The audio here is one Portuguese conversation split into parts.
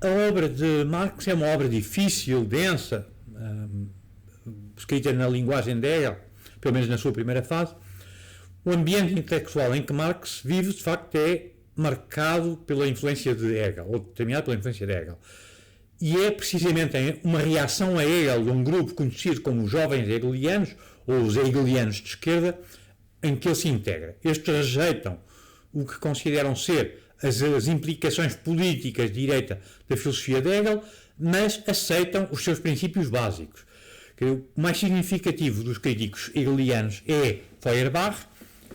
A obra de Marx é uma obra difícil, densa, escrita na linguagem de Hegel, pelo menos na sua primeira fase. O ambiente intelectual em que Marx vive, de facto, é marcado pela influência de Hegel, ou determinado pela influência de Hegel. E é precisamente uma reação a Hegel de um grupo conhecido como os jovens hegelianos, ou os hegelianos de esquerda, em que ele se integra. Estes rejeitam o que consideram ser as implicações políticas de direita da filosofia de Hegel, mas aceitam os seus princípios básicos. O mais significativo dos críticos hegelianos é Feuerbach,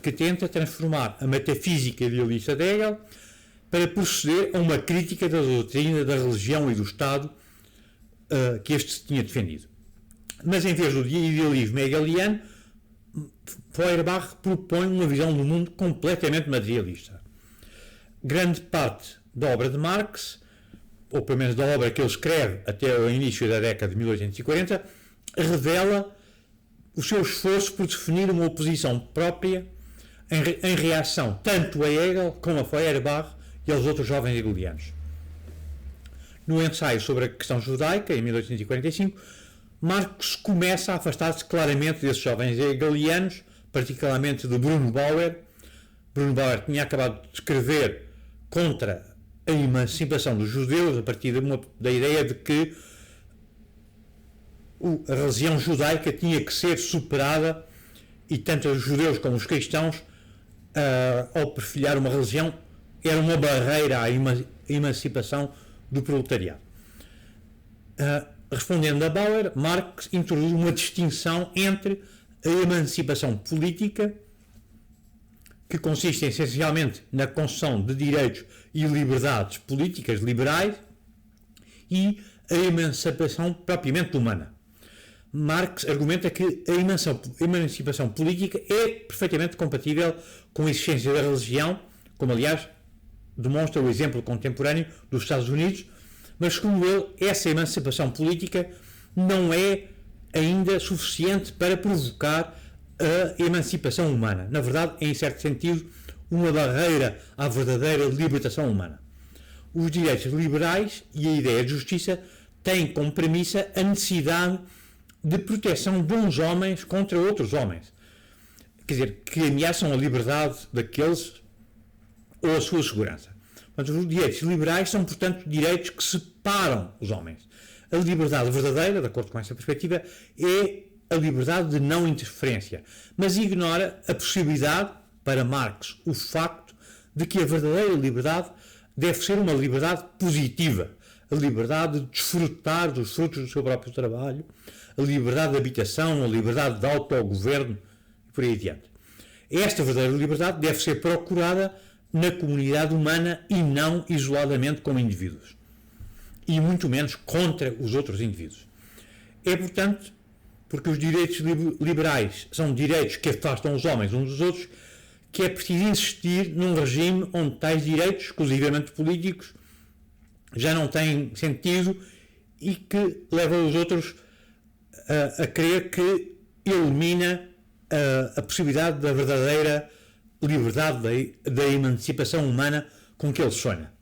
que tenta transformar a metafísica idealista de Hegel para proceder a uma crítica da doutrina da religião e do Estado que este tinha defendido. Mas em vez do idealismo hegeliano, Feuerbach propõe uma visão do mundo completamente materialista. Grande parte da obra de Marx, ou pelo menos da obra que ele escreve até o início da década de 1840, revela o seu esforço por definir uma oposição própria em reação tanto a Hegel como a Feuerbach e aos outros jovens hegelianos. No ensaio sobre a questão judaica, em 1845, Marx começa a afastar-se claramente desses jovens hegelianos, particularmente de Bruno Bauer. Bruno Bauer tinha acabado de escrever contra a emancipação dos judeus a partir da ideia de que a religião judaica tinha que ser superada e tanto os judeus como os cristãos, ao perfilhar uma religião, era uma barreira à emancipação do proletariado. Respondendo a Bauer, Marx introduz uma distinção entre a emancipação política, que consiste essencialmente na concessão de direitos e liberdades políticas liberais, e a emancipação propriamente humana. Marx argumenta que a emancipação política é perfeitamente compatível com a existência da religião, como aliás demonstra o exemplo contemporâneo dos Estados Unidos, mas segundo ele, essa emancipação política não é ainda suficiente para provocar a emancipação humana. Na verdade, em certo sentido, uma barreira à verdadeira libertação humana. Os direitos liberais e a ideia de justiça têm como premissa a necessidade de proteção de uns homens contra outros homens. Quer dizer, que ameaçam a liberdade daqueles ou a sua segurança. Mas os direitos liberais são, portanto, direitos que separam os homens. A liberdade verdadeira, de acordo com essa perspectiva, é a liberdade de não interferência, mas ignora a possibilidade, para Marx, o facto de que a verdadeira liberdade deve ser uma liberdade positiva, a liberdade de desfrutar dos frutos do seu próprio trabalho, a liberdade de habitação, a liberdade de autogoverno e por aí adiante. Esta verdadeira liberdade deve ser procurada na comunidade humana e não isoladamente como indivíduos, e muito menos contra os outros indivíduos. É, portanto, porque os direitos liberais são direitos que afastam os homens uns dos outros, que é preciso insistir num regime onde tais direitos, exclusivamente políticos, já não têm sentido e que leva os outros a crer que elimina a possibilidade da verdadeira liberdade da emancipação humana com que ele sonha.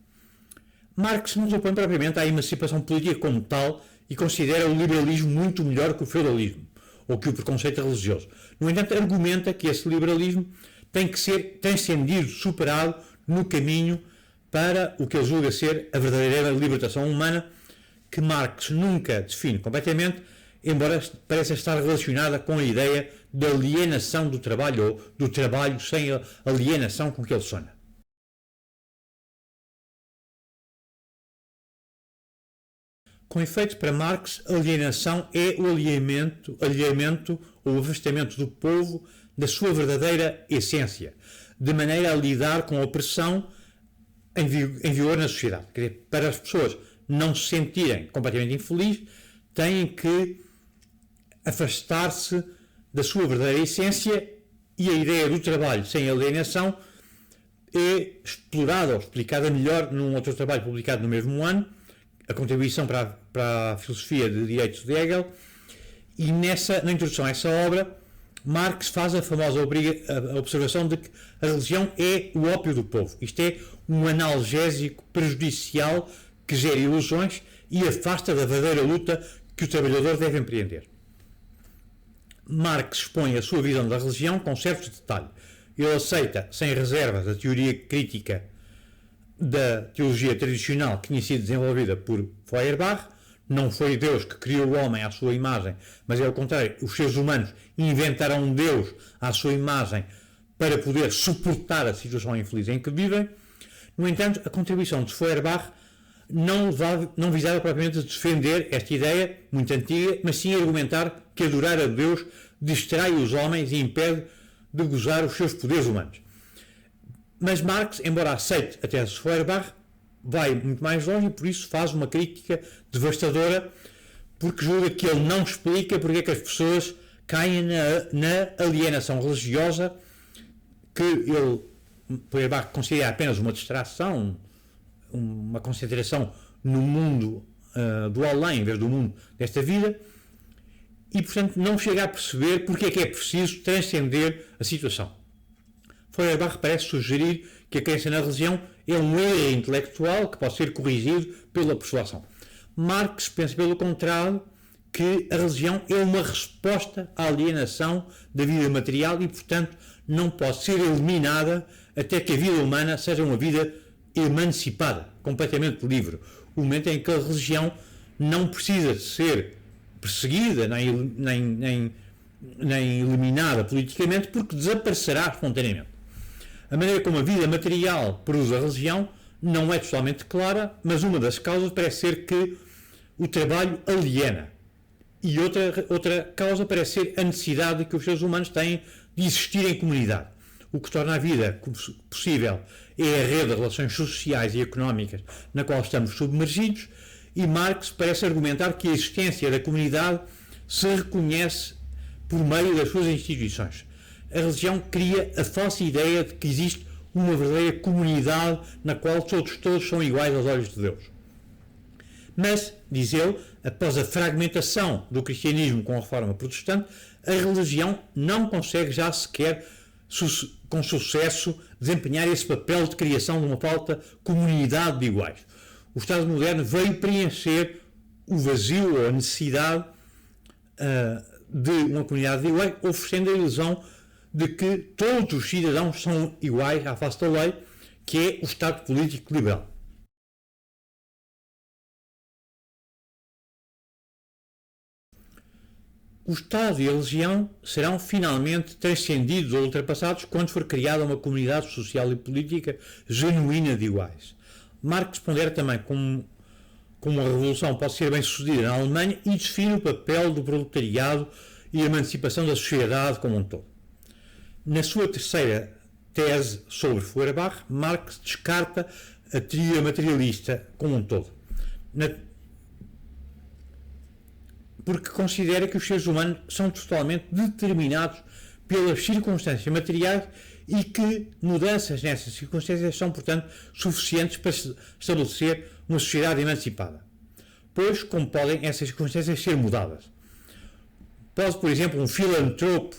Marx não se opõe propriamente à emancipação política como tal e considera o liberalismo muito melhor que o feudalismo ou que o preconceito religioso. No entanto, argumenta que esse liberalismo tem que ser transcendido, superado no caminho para o que ele julga ser a verdadeira libertação humana, que Marx nunca define completamente, embora pareça estar relacionada com a ideia da alienação do trabalho ou do trabalho sem a alienação com que ele sonha. Com efeito, para Marx, a alienação é o alheamento ou afastamento do povo da sua verdadeira essência, de maneira a lidar com a opressão em vigor na sociedade. Quer dizer, para as pessoas não se sentirem completamente infelizes, têm que afastar-se da sua verdadeira essência, e a ideia do trabalho sem alienação é explorada ou explicada melhor num outro trabalho publicado no mesmo ano, a contribuição para a filosofia de direitos de Hegel, e na introdução a essa obra, Marx faz a famosa observação de que a religião é o ópio do povo. Isto é um analgésico prejudicial que gera ilusões e afasta da verdadeira luta que o trabalhador deve empreender. Marx expõe a sua visão da religião com certo detalhe. Ele aceita, sem reservas, a teoria crítica da teologia tradicional que tinha sido desenvolvida por Feuerbach. Não foi Deus que criou o homem à sua imagem, mas é o contrário. Os seres humanos inventaram um Deus à sua imagem para poder suportar a situação infeliz em que vivem. No entanto, a contribuição de Feuerbach não visava propriamente defender esta ideia muito antiga, mas sim argumentar que adorar a Deus distrai os homens e impede de gozar os seus poderes humanos. Mas Marx, embora aceite a tese de Feuerbach, vai muito mais longe e por isso faz uma crítica devastadora, porque julga que ele não explica porque é que as pessoas caem na alienação religiosa, que ele, Feuerbach, considera apenas uma distração, uma concentração no mundo do além, em vez do mundo desta vida, e portanto não chega a perceber porque é que é preciso transcender a situação. Feuerbach parece sugerir que a crença na religião é um erro intelectual que pode ser corrigido pela persuasão. Marx pensa pelo contrário, que a religião é uma resposta à alienação da vida material e portanto não pode ser eliminada até que a vida humana seja uma vida emancipada, completamente livre. O momento em que a religião não precisa ser perseguida nem eliminada politicamente, porque desaparecerá espontaneamente. A maneira como a vida material produz a religião não é totalmente clara, mas uma das causas parece ser que o trabalho aliena. E outra causa parece ser a necessidade que os seres humanos têm de existir em comunidade. O que torna a vida possível é a rede de relações sociais e económicas na qual estamos submergidos, e Marx parece argumentar que a existência da comunidade se reconhece por meio das suas instituições. A religião cria a falsa ideia de que existe uma verdadeira comunidade na qual todos são iguais aos olhos de Deus. Mas, diz ele, após a fragmentação do cristianismo com a reforma protestante, a religião não consegue já sequer com sucesso desempenhar esse papel de criação de uma falta comunidade de iguais. O Estado moderno veio preencher o vazio ou a necessidade de uma comunidade de iguais, oferecendo a ilusão de que todos os cidadãos são iguais à face da lei, que é o Estado político liberal. O Estado e a religião serão finalmente transcendidos ou ultrapassados quando for criada uma comunidade social e política genuína de iguais. Marx pondera também como a revolução pode ser bem sucedida na Alemanha e define o papel do proletariado e a emancipação da sociedade como um todo. Na sua terceira tese sobre Feuerbach, Marx descarta a teoria materialista como um todo, porque considera que os seres humanos são totalmente determinados pelas circunstâncias materiais e que mudanças nessas circunstâncias são, portanto, suficientes para estabelecer uma sociedade emancipada. Pois, como podem essas circunstâncias ser mudadas? Pode, por exemplo, um filantropo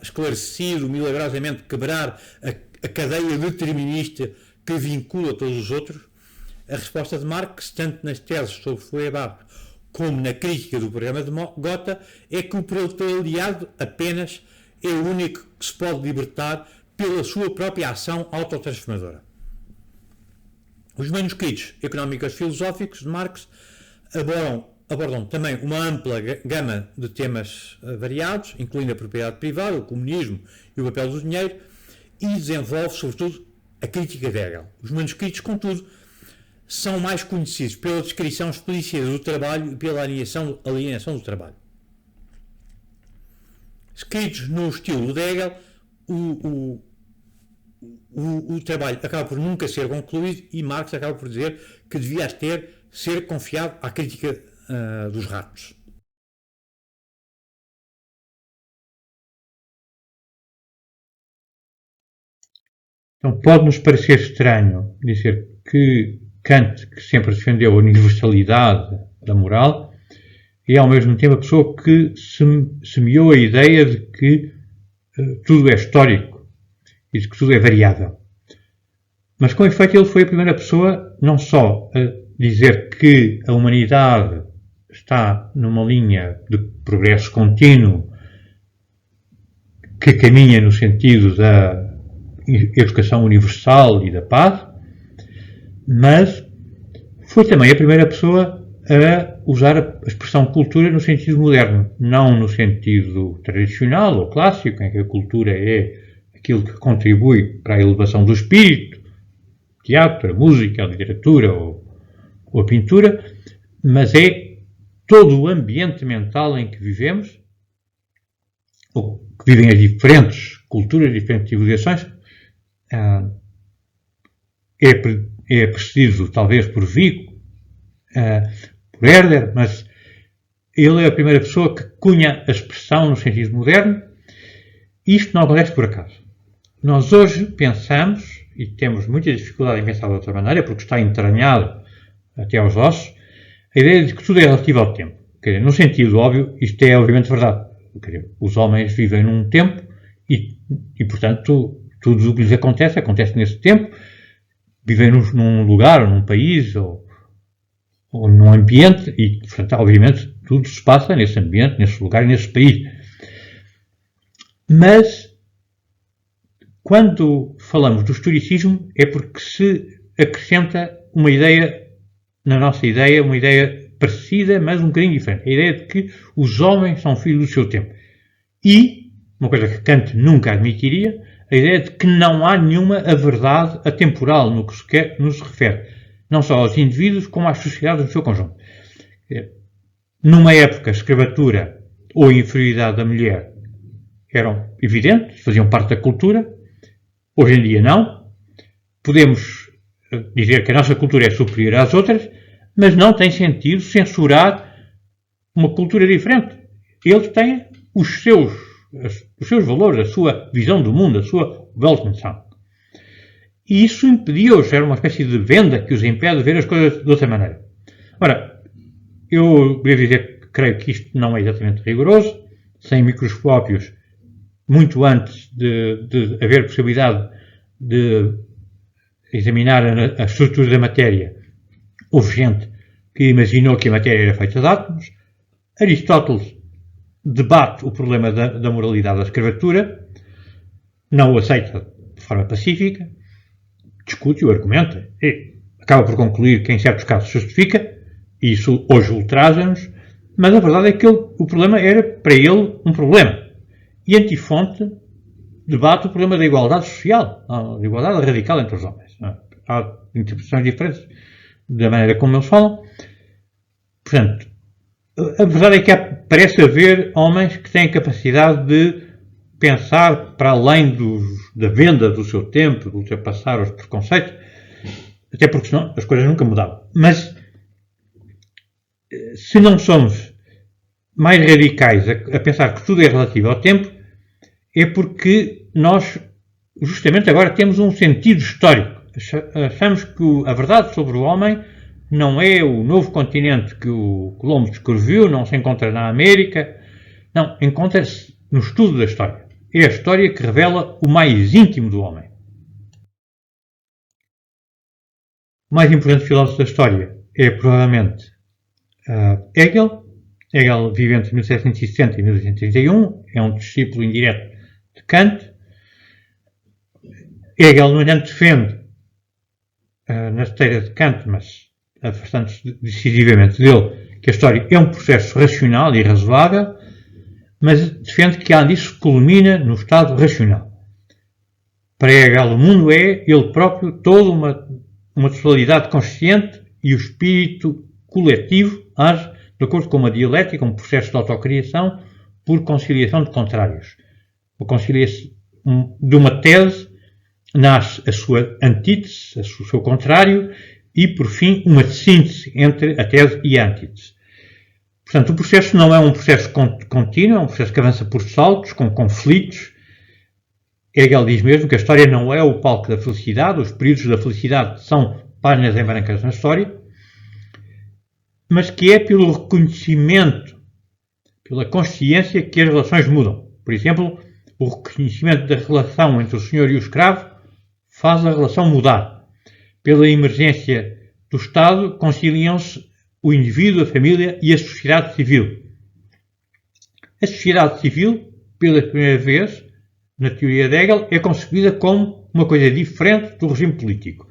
esclarecido, milagrosamente quebrar a cadeia determinista que vincula todos os outros? A resposta de Marx, tanto nas teses sobre Feuerbach como na crítica do programa de Gotha, é que o proletariado apenas é o único que se pode libertar pela sua própria ação autotransformadora. Os manuscritos económicos filosóficos de Marx abordam também uma ampla gama de temas variados, incluindo a propriedade privada, o comunismo e o papel do dinheiro, e desenvolve, sobretudo, a crítica de Hegel. Os manuscritos, contudo, são mais conhecidos pela descrição explícita do trabalho e pela alienação do trabalho. Escritos no estilo de Hegel, o trabalho acaba por nunca ser concluído e Marx acaba por dizer que devia ser confiado à crítica dos ratos. Então pode-nos parecer estranho dizer que Kant, que sempre defendeu a universalidade da moral, é ao mesmo tempo a pessoa que semeou a ideia de que tudo é histórico e de que tudo é variável. Mas com efeito ele foi a primeira pessoa não só a dizer que a humanidade está numa linha de progresso contínuo que caminha no sentido da educação universal e da paz, mas foi também a primeira pessoa a usar a expressão cultura no sentido moderno, não no sentido tradicional ou clássico, em que a cultura é aquilo que contribui para a elevação do espírito, teatro, a música, a literatura ou a pintura, mas é todo o ambiente mental em que vivemos, ou que vivem as diferentes culturas, diferentes civilizações. É precedido talvez por Vico, por Herder, mas ele é a primeira pessoa que cunha a expressão no sentido moderno. Isto não acontece por acaso. Nós hoje pensamos, e temos muita dificuldade em pensar de outra maneira, porque está entranhado até aos ossos, a ideia de que tudo é relativo ao tempo. Quer dizer, no sentido óbvio, isto é obviamente verdade. Quer dizer, os homens vivem num tempo e portanto, tudo o que lhes acontece nesse tempo. Vivem num lugar, ou num país, ou num ambiente, e, portanto, obviamente, tudo se passa nesse ambiente, nesse lugar e nesse país. Mas, quando falamos do historicismo, é porque se acrescenta uma ideia, na nossa ideia, uma ideia parecida, mas um bocadinho diferente. A ideia de que os homens são filhos do seu tempo. E, uma coisa que Kant nunca admitiria, a ideia de que não há nenhuma a verdade atemporal no que nos refere, não só aos indivíduos, como às sociedades no seu conjunto. Numa época, a escravatura ou a inferioridade da mulher eram evidentes, faziam parte da cultura. Hoje em dia não. Podemos dizer que a nossa cultura é superior às outras, mas não tem sentido censurar uma cultura diferente. Eles têm os seus valores, a sua visão do mundo, a sua Weltanschauung. E isso impediu-os, era uma espécie de venda que os impede de ver as coisas de outra maneira. Ora, eu devo dizer que creio que isto não é exatamente rigoroso. Sem microscópios, muito antes de haver possibilidade de examinar a estrutura da matéria, houve gente que imaginou que a matéria era feita de átomos. Aristóteles debate o problema da moralidade da escravatura, não o aceita de forma pacífica, discute-o, argumenta, e acaba por concluir que em certos casos justifica, e isso hoje ultraja-nos, mas a verdade é que o problema era, para ele, um problema. E Antifonte debate o problema da igualdade social, da igualdade radical entre os homens. Há interpretações diferentes da maneira como eles falam. Portanto, a verdade é que parece haver homens que têm capacidade de pensar para além da venda do seu tempo, de ultrapassar os preconceitos, até porque senão as coisas nunca mudavam. Mas se não somos mais radicais a pensar que tudo é relativo ao tempo, é porque nós justamente agora temos um sentido histórico. Achamos que a verdade sobre o homem não é o novo continente que o Colombo descobriu, não se encontra na América. Não, encontra-se no estudo da história. É a história que revela o mais íntimo do homem. O mais importante filósofo da história é provavelmente Hegel. Hegel vive entre 1760 e 1831, é um discípulo indireto de Kant. Hegel, no entanto, defende, na esteira de Kant, mas afastando-se decisivamente dele, que a história é um processo racional e razoável, mas defende que, além disso, culmina no estado racional. Para Hegel, o mundo é, ele próprio, toda uma totalidade consciente e o espírito coletivo age de acordo com uma dialética, um processo de autocriação por conciliação de contrários. De uma tese nasce a sua antítese, o seu contrário, e, por fim, uma síntese entre a tese e a antítese. Portanto, o processo não é um processo contínuo, é um processo que avança por saltos, com conflitos. Hegel diz mesmo que a história não é o palco da felicidade, os períodos da felicidade são páginas em brancas na história, mas que é pelo reconhecimento, pela consciência que as relações mudam. Por exemplo, o reconhecimento da relação entre o senhor e o escravo faz a relação mudar. Pela emergência do Estado conciliam-se o indivíduo, a família e a sociedade civil. A sociedade civil, pela primeira vez, na teoria de Hegel, é concebida como uma coisa diferente do regime político.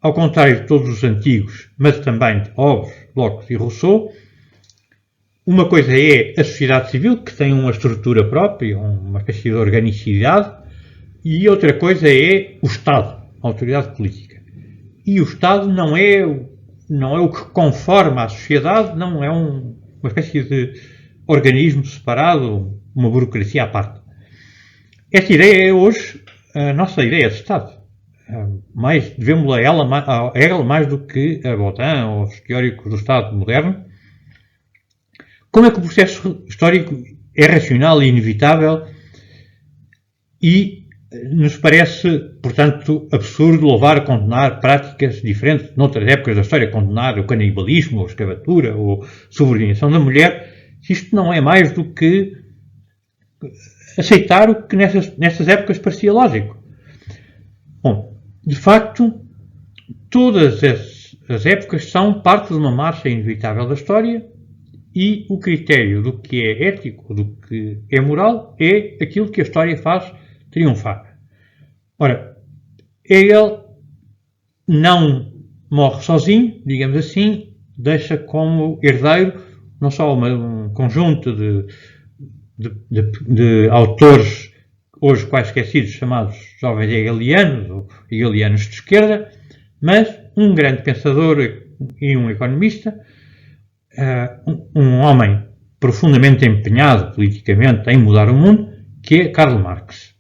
Ao contrário de todos os antigos, mas também de Hobbes, Locke e Rousseau, uma coisa é a sociedade civil, que tem uma estrutura própria, uma espécie de organicidade, e outra coisa é o Estado, a autoridade política. E o Estado não é o que conforma a sociedade, não é uma espécie de organismo separado, uma burocracia à parte. Esta ideia é hoje a nossa ideia de Estado. Devemos-la a Hegel mais do que a Baudin ou os teóricos do Estado moderno. Como é que o processo histórico é racional e inevitável e nos parece, portanto, absurdo louvar a condenar práticas diferentes noutras épocas da história, condenar o canibalismo, ou a escravatura, ou a subordinação da mulher, isto não é mais do que aceitar o que nessas épocas parecia lógico. Bom, de facto, todas as épocas são parte de uma marcha inevitável da história e o critério do que é ético, do que é moral, é aquilo que a história faz triunfar. Ora, Hegel não morre sozinho, digamos assim, deixa como herdeiro não só um conjunto de autores hoje quase esquecidos, chamados jovens hegelianos ou hegelianos de esquerda, mas um grande pensador e um economista, um homem profundamente empenhado politicamente em mudar o mundo, que é Karl Marx.